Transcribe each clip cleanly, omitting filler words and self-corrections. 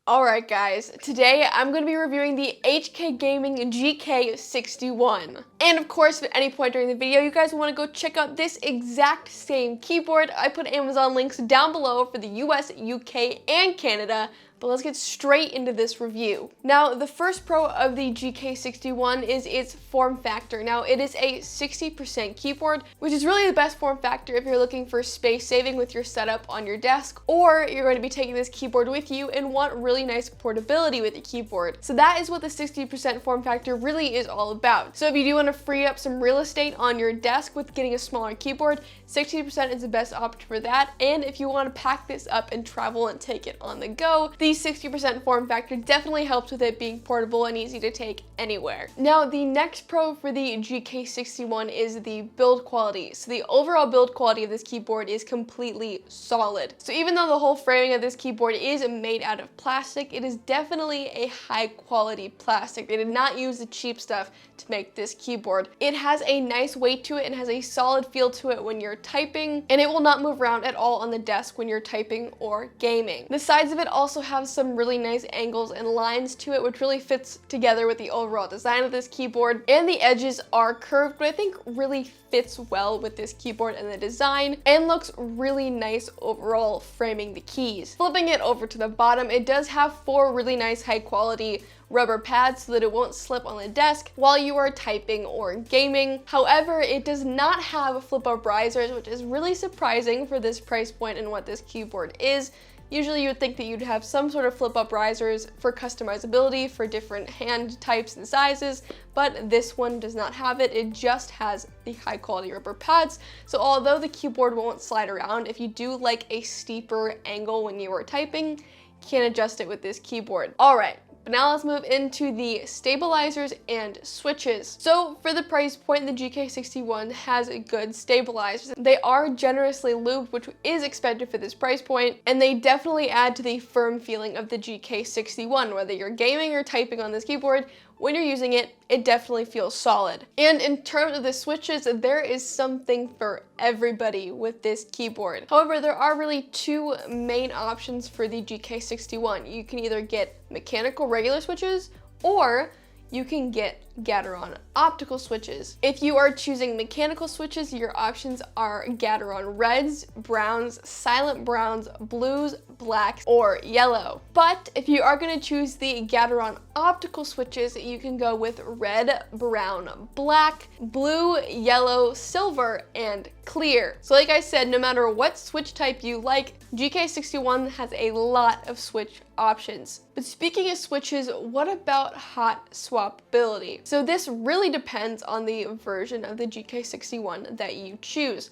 Alright guys, today I'm going to be reviewing the HK Gaming GK61. And of course, at any point during the video, you guys want to go check out this exact same keyboard. I put Amazon links down below for the US, UK, and Canada. But let's get straight into this review. Now, the first pro of the GK61 is its form factor. Now, it is a 60% keyboard, which is really the best form factor if you're looking for space saving with your setup on your desk, or you're going to be taking this keyboard with you and want really nice portability with the keyboard. So that is what the 60% form factor really is all about. So if you do want to free up some real estate on your desk with getting a smaller keyboard, 60% is the best option for that. And if you want to pack this up and travel and take it on the go, the 60% form factor definitely helps with it being portable and easy to take anywhere. Now, the next pro for the GK61 is the build quality. So the overall build quality of this keyboard is completely solid. So even though the whole framing of this keyboard is made out of plastic, it is definitely a high quality plastic. They did not use the cheap stuff to make this keyboard. It has a nice weight to it and has a solid feel to it when you're typing, and it will not move around at all on the desk when you're typing or gaming. The sides of it also have some really nice angles and lines to it, which really fits together with the overall design of this keyboard. And the edges are curved, but I think really fits well with this keyboard and the design, and looks really nice overall framing the keys. Flipping it over to the bottom, it does have 4 really nice high quality rubber pads so that it won't slip on the desk while you are typing or gaming. However, it does not have flip-up risers, which is really surprising for this price point and what this keyboard is. Usually you would think that you'd have some sort of flip-up risers for customizability for different hand types and sizes, but this one does not have it. It just has the high quality rubber pads. So although the keyboard won't slide around, if you do like a steeper angle when you are typing, you can adjust it with this keyboard. All right. But now let's move into the stabilizers and switches. So for the price point, the GK61 has good stabilizers. They are generously lubed, which is expected for this price point, and they definitely add to the firm feeling of the GK61. Whether you're gaming or typing on this keyboard, when you're using it, it definitely feels solid. And in terms of the switches, there is something for everybody with this keyboard. However, there are really 2 main options for the GK61. You can either get mechanical regular switches, or you can get Gateron optical switches. If you are choosing mechanical switches, your options are Gateron reds, browns, silent browns, blues, blacks, or yellow. But if you are going to choose the Gateron optical switches, you can go with red, brown, black, blue, yellow, silver, and clear. So like I said, no matter what switch type you like, GK61 has a lot of switch options. But speaking of switches, what about hot-swappability? So this really depends on the version of the GK61 that you choose.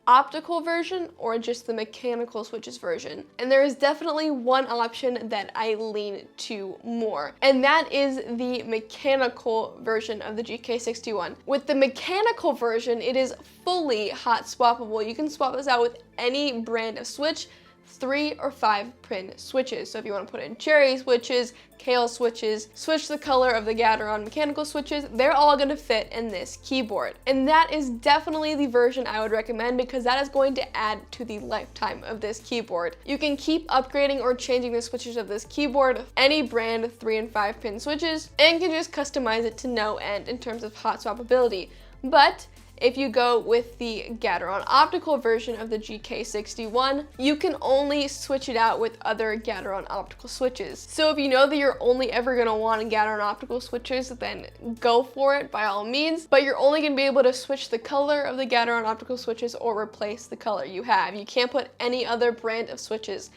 Optical version or just the mechanical switches version. And there is definitely one option that I lean to more, and that is the mechanical version of the GK61. With the mechanical version, it is fully hot swappable. You can swap this out with any brand of switch, 3 or 5 pin switches. So if you want to put in cherry switches, kale switches, switch the color of the Gateron mechanical switches, they're all going to fit in this keyboard. And that is definitely the version I would recommend, because that is going to add to the lifetime of this keyboard. You can keep upgrading or changing the switches of this keyboard, any brand 3 and 5 pin switches, and can just customize it to no end in terms of hot swappability. But if you go with the Gateron optical version of the GK61, you can only switch it out with other Gateron optical switches. So if you know that you're only ever going to want a Gateron optical switches, then go for it by all means, but you're only going to be able to switch the color of the Gateron optical switches or replace the color you have. You can't put any other brand of switches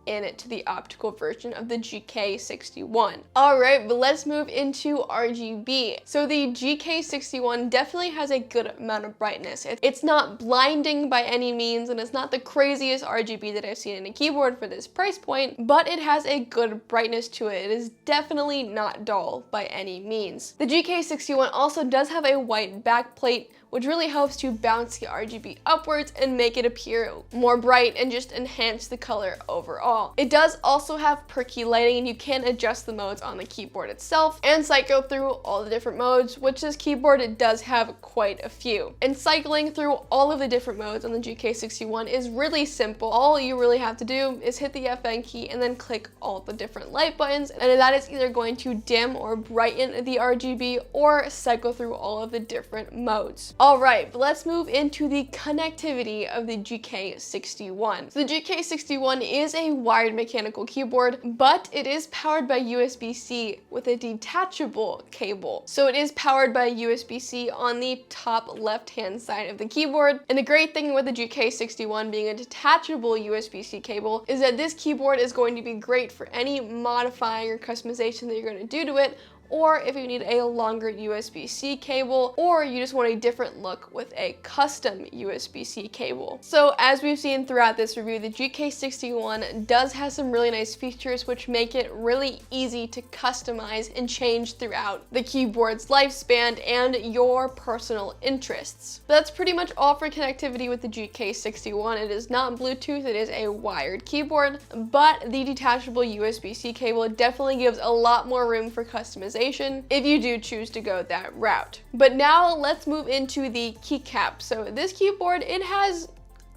in it to the optical version of the GK61. All right, but let's move into RGB. So the GK61 definitely has a good amount of brightness. It's not blinding by any means, and it's not the craziest RGB that I've seen in a keyboard for this price point, but it has a good brightness to it. It is definitely not dull by any means. The GK61 also does have a white backplate, which really helps to bounce the RGB upwards and make it appear more bright and just enhance the color overall. It does also have per key lighting, and you can adjust the modes on the keyboard itself and cycle through all the different modes, which this keyboard it does have quite a few. And cycling through all of the different modes on the GK61 is really simple. All you really have to do is hit the FN key and then click all the different light buttons, and that is either going to dim or brighten the RGB or cycle through all of the different modes. All right, but let's move into the connectivity of the GK61. So the GK61 is a wired mechanical keyboard, but it is powered by USB-C with a detachable cable. So it is powered by USB-C on the top left-hand side of the keyboard. And the great thing with the GK61 being a detachable USB-C cable is that this keyboard is going to be great for any modifying or customization that you're going to do to it, or if you need a longer USB-C cable, or you just want a different look with a custom USB-C cable. So as we've seen throughout this review, the GK61 does have some really nice features which make it really easy to customize and change throughout the keyboard's lifespan and your personal interests. But that's pretty much all for connectivity with the GK61. It is not Bluetooth, it is a wired keyboard, but the detachable USB-C cable definitely gives a lot more room for customization if you do choose to go that route. But now let's move into the keycap. So this keyboard, it has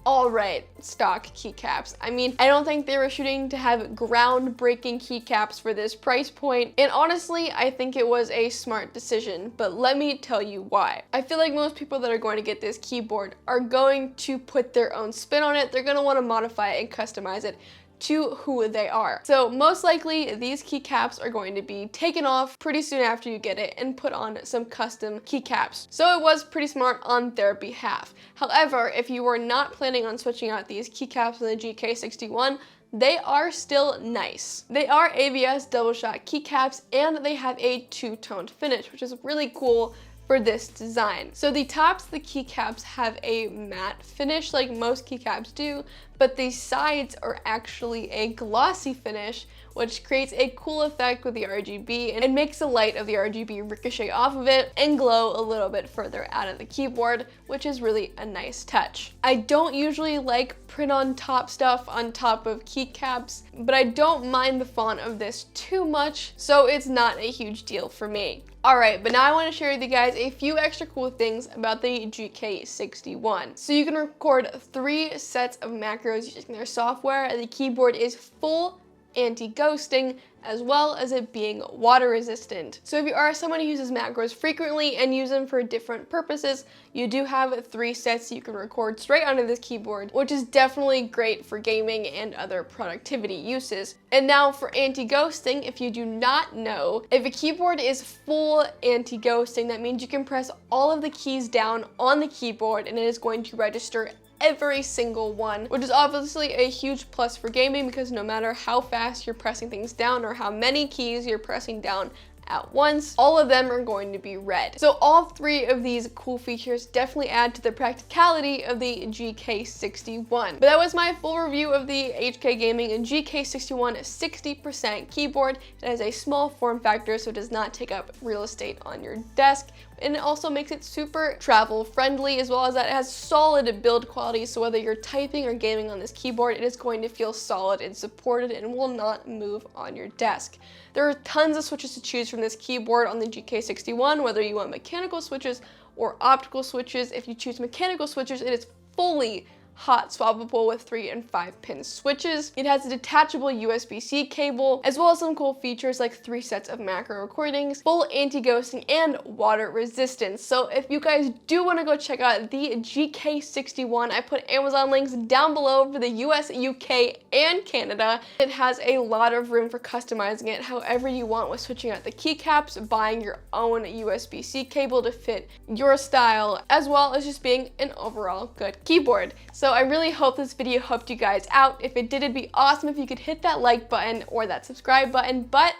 alright stock keycaps. I mean, I don't think they were shooting to have groundbreaking keycaps for this price point, and honestly, I think it was a smart decision, but let me tell you why. I feel like most people that are going to get this keyboard are going to put their own spin on it. They're going to want to modify it and customize it to who they are. So most likely these keycaps are going to be taken off pretty soon after you get it and put on some custom keycaps. So it was pretty smart on their behalf. However, if you were not planning on switching out these keycaps in the GK61, they are still nice. They are ABS double shot keycaps, and they have a two-toned finish, which is really cool for this design. So the tops of the keycaps have a matte finish like most keycaps do, but the sides are actually a glossy finish, which creates a cool effect with the RGB, and it makes the light of the RGB ricochet off of it and glow a little bit further out of the keyboard, which is really a nice touch. I don't usually like print on top stuff on top of keycaps, but I don't mind the font of this too much, so it's not a huge deal for me. Alright, but now I want to share with you guys a few extra cool things about the GK61. So you can record 3 sets of macros using their software. The keyboard is full anti-ghosting, as well as it being water resistant. So if you are someone who uses macros frequently and use them for different purposes, you do have 3 sets you can record straight onto this keyboard, which is definitely great for gaming and other productivity uses. And now for anti-ghosting, if you do not know, if a keyboard is full anti-ghosting, that means you can press all of the keys down on the keyboard and it is going to register every single one, which is obviously a huge plus for gaming, because no matter how fast you're pressing things down or how many keys you're pressing down at once, all of them are going to be read. So all 3 of these cool features definitely add to the practicality of the GK61. But that was my full review of the HK Gaming GK61 60% keyboard. It has a small form factor, so it does not take up real estate on your desk. And it also makes it super travel friendly, as well as that it has solid build quality, so whether you're typing or gaming on this keyboard, it is going to feel solid and supported and will not move on your desk. There are tons of switches to choose from this keyboard on the GK61, whether you want mechanical switches or optical switches. If you choose mechanical switches, it is fully hot-swappable with 3 and 5 pin switches. It has a detachable USB-C cable, as well as some cool features like 3 sets of macro recordings, full anti-ghosting, and water resistance. So if you guys do want to go check out the GK61, I put Amazon links down below for the US, UK, and Canada. It has a lot of room for customizing it however you want, with switching out the keycaps, buying your own USB-C cable to fit your style, as well as just being an overall good keyboard. So I really hope this video helped you guys out. If it did, it'd be awesome if you could hit that like button or that subscribe button. But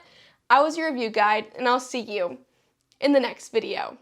I was your review guide, and I'll see you in the next video.